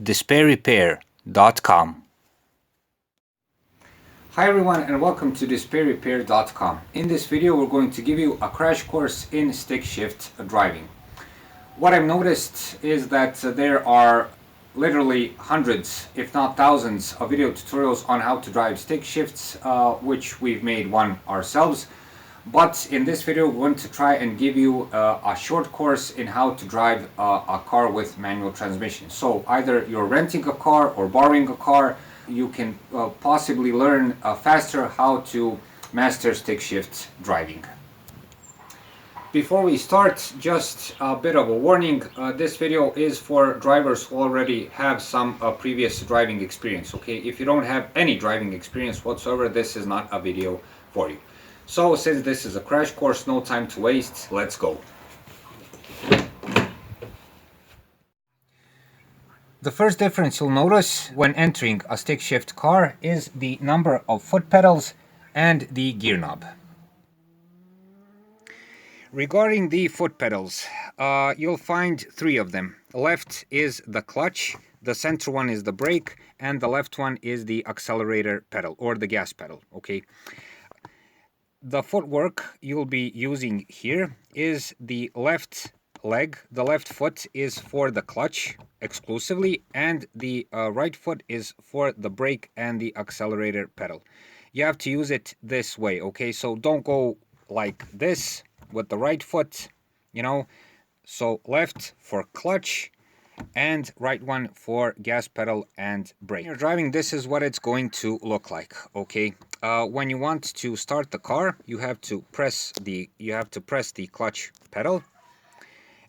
despairrepair.com. Hi everyone and welcome to despairrepair.com. In this video we're going to give you a crash course in stick shift driving. What I've noticed is that there are literally hundreds, if not thousands, of video tutorials on how to drive stick shifts, which we've made one ourselves. But in this video we're going to try and give you a short course in how to drive a car with manual transmission. So either you're renting a car or borrowing a car, you can possibly learn faster how to master stick shift driving. Before we start, just a bit of a warning. This video is for drivers who already have some previous driving experience. Okay, if you don't have any driving experience whatsoever, this is not a video for you. So since this is a crash course, no time to waste, let's go. The first difference you'll notice when entering a stick shift car is the number of foot pedals and the gear knob. Regarding the foot pedals, you'll find three of them. Left is the clutch, the center one is the brake, and the left one is the accelerator pedal or the gas pedal. Okay. The footwork you'll be using here is the left leg. The left foot is for the clutch exclusively, and the right foot is for the brake and the accelerator pedal. You have to use it this way, okay? So don't go like this with the right foot, you know. So left for clutch and right one for gas pedal and brake. When you're driving, this is what it's going to look like, okay? When you want to start the car, you have to press the clutch pedal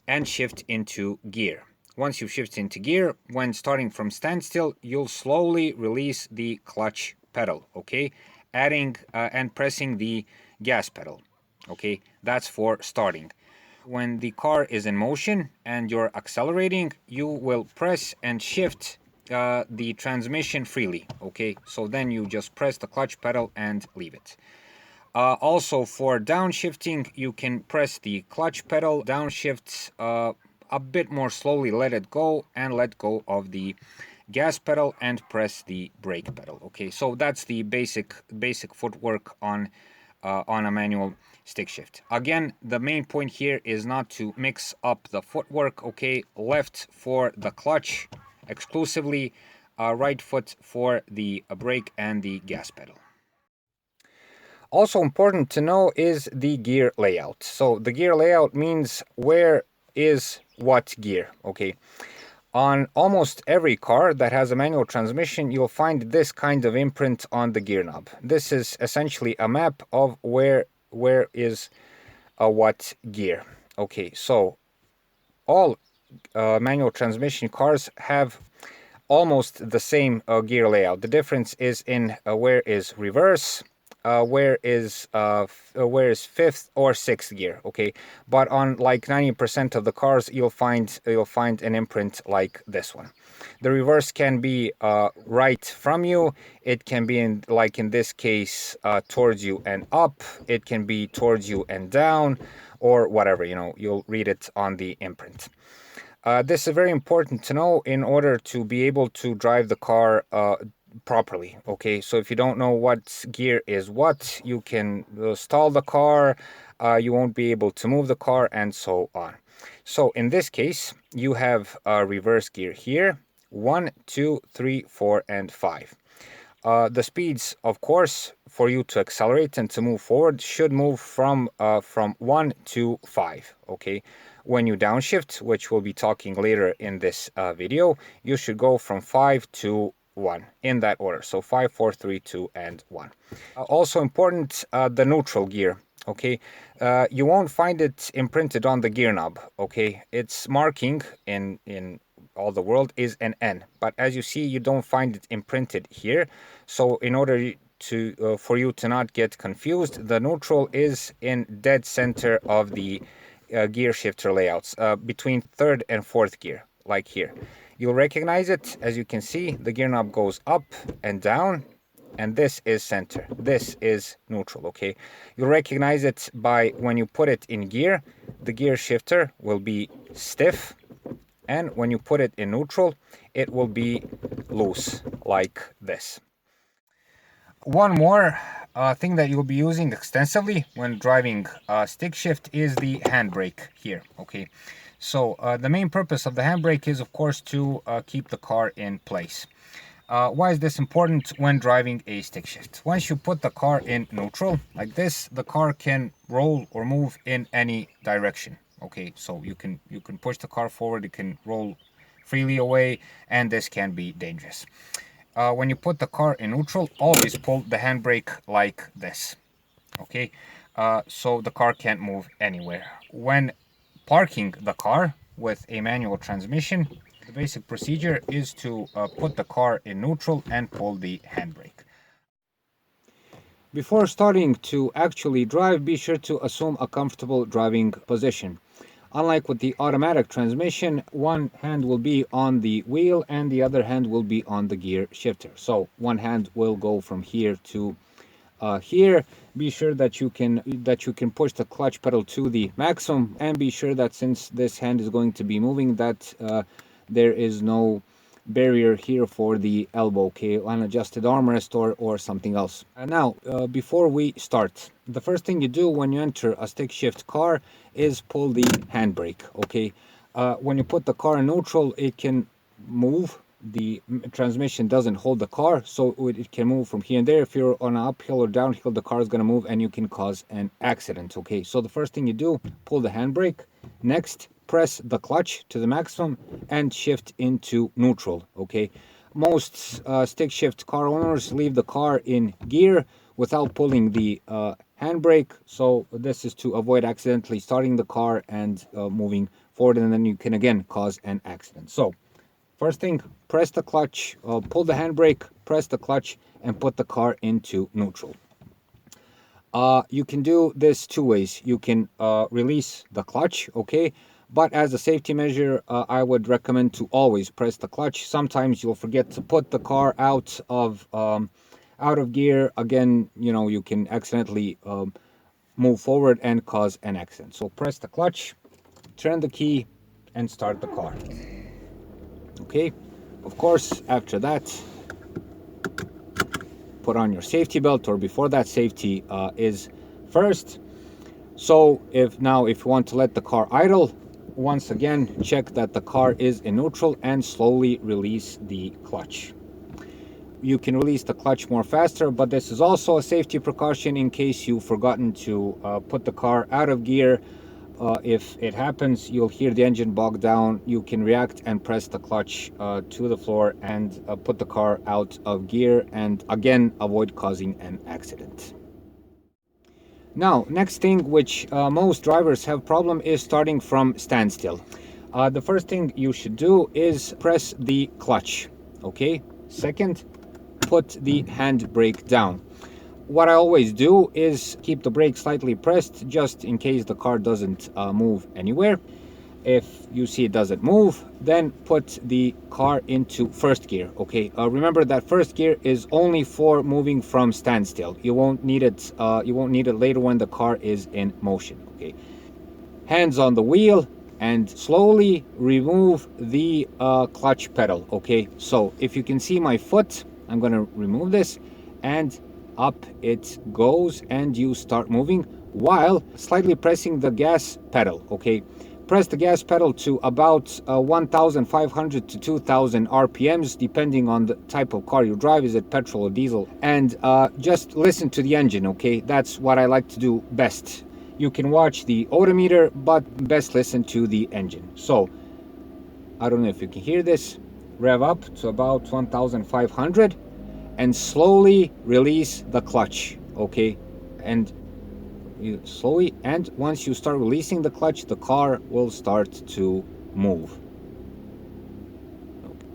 and shift into gear. Once you shift into gear, when starting from standstill, you'll slowly release the clutch pedal, okay? Adding and pressing the gas pedal, okay? That's for starting. When the car is in motion and you're accelerating, you will press and shift the transmission freely, okay? So then you just press the clutch pedal and leave it. Also for downshifting, you can press the clutch pedal, downshift a bit more slowly, let it go, and let go of the gas pedal and press the brake pedal, okay? So that's the basic footwork on a manual stick shift. Again, the main point here is not to mix up the footwork, okay? Left for the clutch exclusively, right foot for the brake and the gas pedal. Also important to know is the gear layout. So the gear layout means where is what gear, okay? On almost every car that has a manual transmission, you'll find this kind of imprint on the gear knob. This is essentially a map of where is what gear. Okay, so all manual transmission cars have almost the same gear layout. The difference is in where is reverse, where is fifth or sixth gear, okay? But on like 90% of the cars, you'll find an imprint like this one. The reverse can be right from you. It can be in this case towards you and up. It can be towards you and down, or whatever, you know. You'll read it on the imprint. This is very important to know in order to be able to drive the car properly, okay? So if you don't know what gear is what, you can stall the car, you won't be able to move the car, and so on. So in this case, you have reverse gear here, 1, 2, 3, 4, and 5. The speeds, of course, for you to accelerate and to move forward should move from 1 to 5, okay? When you downshift, which we'll be talking later in this video, you should go from 5 to 1 in that order. So 5, 4, 3, 2, and 1. Also important, the neutral gear, okay? You won't find it imprinted on the gear knob, okay? Its marking in all the world is an N, but as you see, you don't find it imprinted here. So in order to for you to not get confused, the neutral is in dead center of the gear shifter layouts, between third and fourth gear, like here. You'll recognize it. As you can see, the gear knob goes up and down, and this is center. This is neutral, okay? You'll recognize it by when you put it in gear, the gear shifter will be stiff, and when you put it in neutral, it will be loose like this. One more thing that you'll be using extensively when driving stick shift is the handbrake here. Okay, so the main purpose of the handbrake is, of course, to keep the car in place. Why is this important when driving a stick shift? Once you put the car in neutral like this, the car can roll or move in any direction. Okay, so you can push the car forward, you can roll freely away, and this can be dangerous. When you put the car in neutral, always pull the handbrake like this. Okay, so the car can't move anywhere. When parking the car with a manual transmission, the basic procedure is to put the car in neutral and pull the handbrake. Before starting to actually drive, be sure to assume a comfortable driving position. Unlike with the automatic transmission, one hand will be on the wheel and the other hand will be on the gear shifter. So one hand will go from here to here. Be sure that you can push the clutch pedal to the maximum, and be sure that since this hand is going to be moving, that there is no barrier here for the elbow, okay, unadjusted armrest or something else. And now, before we start, the first thing you do when you enter a stick shift car is pull the handbrake, okay. When you put the car in neutral, it can move. The transmission doesn't hold the car, so it can move from here and there. If you're on an uphill or downhill, the car is going to move and you can cause an accident. Okay, so the first thing you do, pull the handbrake. Next, press the clutch to the maximum and shift into neutral. Okay, most stick shift car owners leave the car in gear without pulling the handbrake, so this is to avoid accidentally starting the car and moving forward, and then you can again cause an accident. So first thing, press the clutch, pull the handbrake, press the clutch, and put the car into neutral. You can do this two ways. You can release the clutch, okay? But as a safety measure, I would recommend to always press the clutch. Sometimes you'll forget to put the car out of gear. Again, you know, you can accidentally move forward and cause an accident. So press the clutch, turn the key, and start the car. Okay, of course, after that, put on your safety belt, or before that, safety is first. So if you want to let the car idle, once again, check that the car is in neutral and slowly release the clutch. You can release the clutch more faster, but this is also a safety precaution in case you've forgotten to put the car out of gear. If it happens, you'll hear the engine bog down. You can react and press the clutch to the floor and put the car out of gear, and again avoid causing an accident. Now, next thing which most drivers have problem is starting from standstill. The first thing you should do is press the clutch, okay? Second, put the handbrake down. What I always do is keep the brake slightly pressed just in case the car doesn't move anywhere. If you see it doesn't move, then put the car into first gear, okay? Remember that first gear is only for moving from standstill. You won't need it later when the car is in motion, okay? Hands on the wheel and slowly remove the clutch pedal, okay? So if you can see my foot, I'm gonna remove this, and up it goes, and you start moving while slightly pressing the gas pedal, okay? Press the gas pedal to about 1,500 to 2,000 RPMs, depending on the type of car you drive. Is it petrol or diesel? And just listen to the engine, okay? That's what I like to do best. You can watch the odometer, but best listen to the engine. So, I don't know if you can hear this. Rev up to about 1,500 and slowly release the clutch, okay? And slowly, and once you start releasing the clutch, the car will start to move. Okay.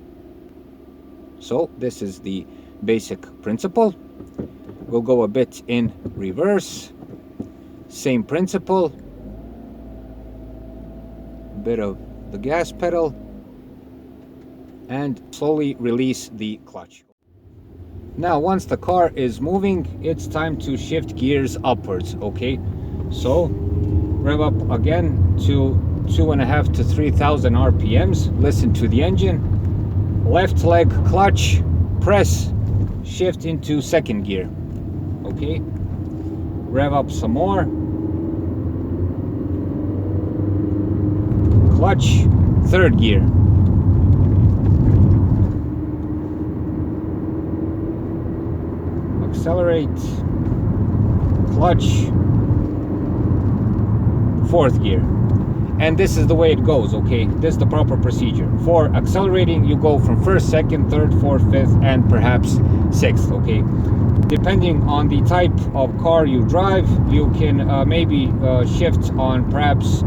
So this is the basic principle. We'll go a bit in reverse. Same principle. Bit of the gas pedal and slowly release the clutch. Now, once the car is moving, it's time to shift gears upwards, okay? So, rev up again to 2.5 to 3,000 RPMs. Listen to the engine. Left leg clutch, press, shift into second gear. Okay, rev up some more. Clutch, third gear. Accelerate, clutch, fourth gear. And this is the way it goes, okay? This is the proper procedure. For accelerating, you go from first, second, third, fourth, fifth, and perhaps sixth, okay? Depending on the type of car you drive, you can maybe shift on perhaps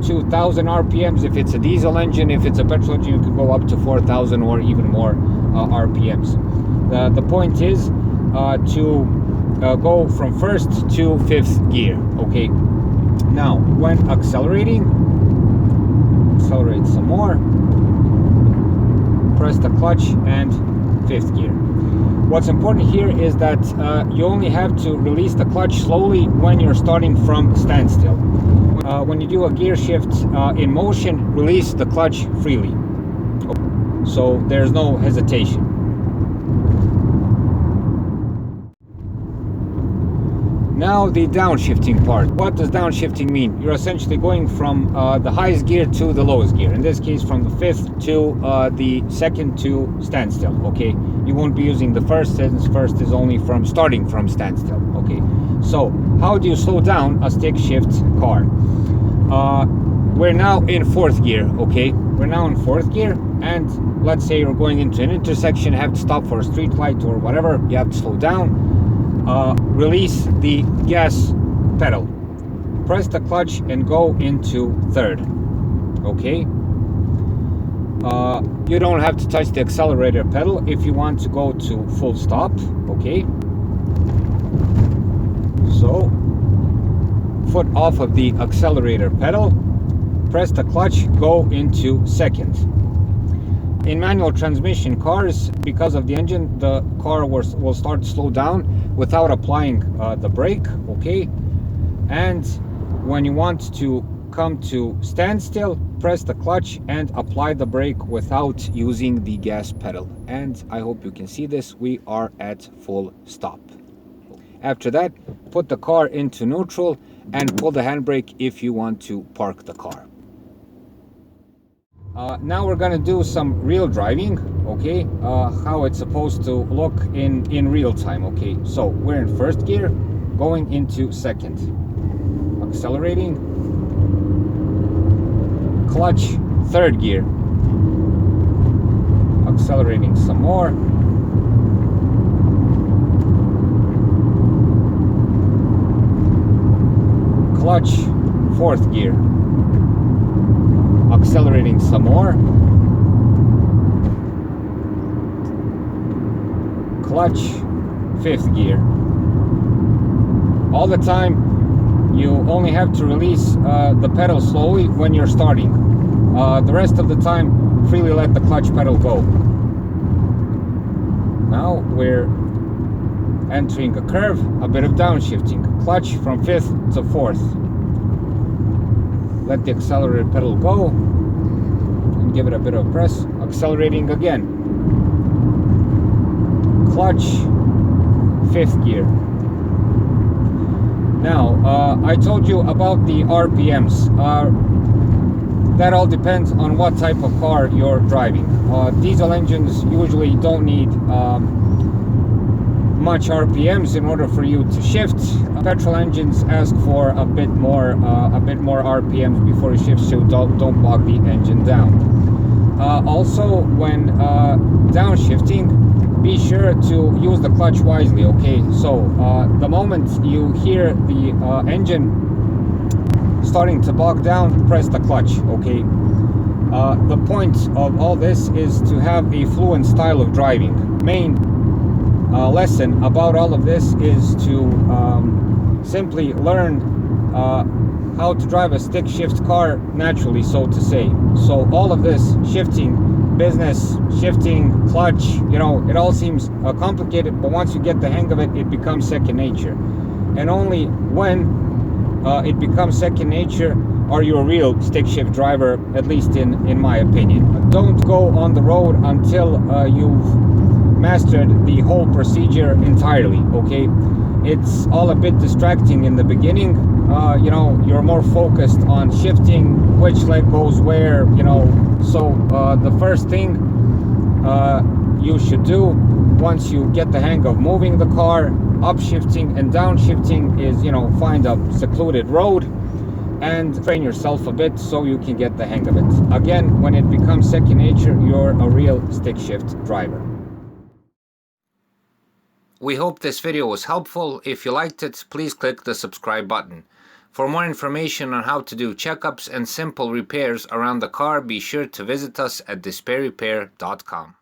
2,000 RPMs if it's a diesel engine. If it's a petrol engine, you can go up to 4,000 or even more RPMs. The point is to go from first to fifth gear, okay? Now, when accelerating, accelerate some more, press the clutch and fifth gear. What's important here is that you only have to release the clutch slowly when you're starting from standstill. When you do a gear shift in motion, release the clutch freely. So there's no hesitation. Now the downshifting part. What does downshifting mean? You're essentially going from the highest gear to the lowest gear. In this case, from the fifth to the second to standstill. Okay, you won't be using the first, since first is only from starting from standstill. Okay, so how do you slow down a stick shift car? We're now in fourth gear. Okay, we're now in fourth gear, and let's say you're going into an intersection, have to stop for a street light or whatever. You have to slow down. Release the gas pedal, press the clutch and go into third. Okay, you don't have to touch the accelerator pedal if you want to go to full stop. Okay, so foot off of the accelerator pedal, press the clutch, go into second. In manual transmission cars, because of the engine, the car will start to slow down without applying the brake, okay? And when you want to come to standstill, press the clutch and apply the brake without using the gas pedal. And I hope you can see this, we are at full stop. After that, put the car into neutral and pull the handbrake if you want to park the car. Now we're gonna do some real driving, okay? How it's supposed to look in real time, okay? So we're in first gear, going into second. Accelerating. Clutch, third gear. Accelerating some more. Clutch, fourth gear. Accelerating some more. Clutch, fifth gear. All the time, you only have to release the pedal slowly when you're starting. The rest of the time, freely let the clutch pedal go. Now we're entering a curve, a bit of downshifting. Clutch from fifth to fourth. Let the accelerator pedal go and give it a bit of press. Accelerating again. Clutch, fifth gear. Now, I told you about the RPMs. That all depends on what type of car you're driving. Diesel engines usually don't need much RPMs in order for you to shift. Petrol engines ask for a bit more RPMs before you shift, so don't bog the engine down. Also, when downshifting, be sure to use the clutch wisely. Okay, so the moment you hear the engine starting to bog down, press the clutch. Okay, the point of all this is to have a fluent style of driving. Main lesson about all of this is to simply learn how to drive a stick shift car naturally, so to say. So all of this shifting, business, shifting, clutch, you know, it all seems complicated, but once you get the hang of it, it becomes second nature. And only when it becomes second nature are you a real stick shift driver, at least in my opinion. Don't go on the road until you've mastered the whole procedure entirely, okay? It's all a bit distracting in the beginning. You know, you're more focused on shifting which leg goes where, you know. So the first thing you should do once you get the hang of moving the car, upshifting and downshifting, is, you know, find a secluded road and train yourself a bit so you can get the hang of it. Again, when it becomes second nature, you're a real stick shift driver. We hope this video was helpful. If you liked it, please click the subscribe button. For more information on how to do checkups and simple repairs around the car, be sure to visit us at dispairrepair.com.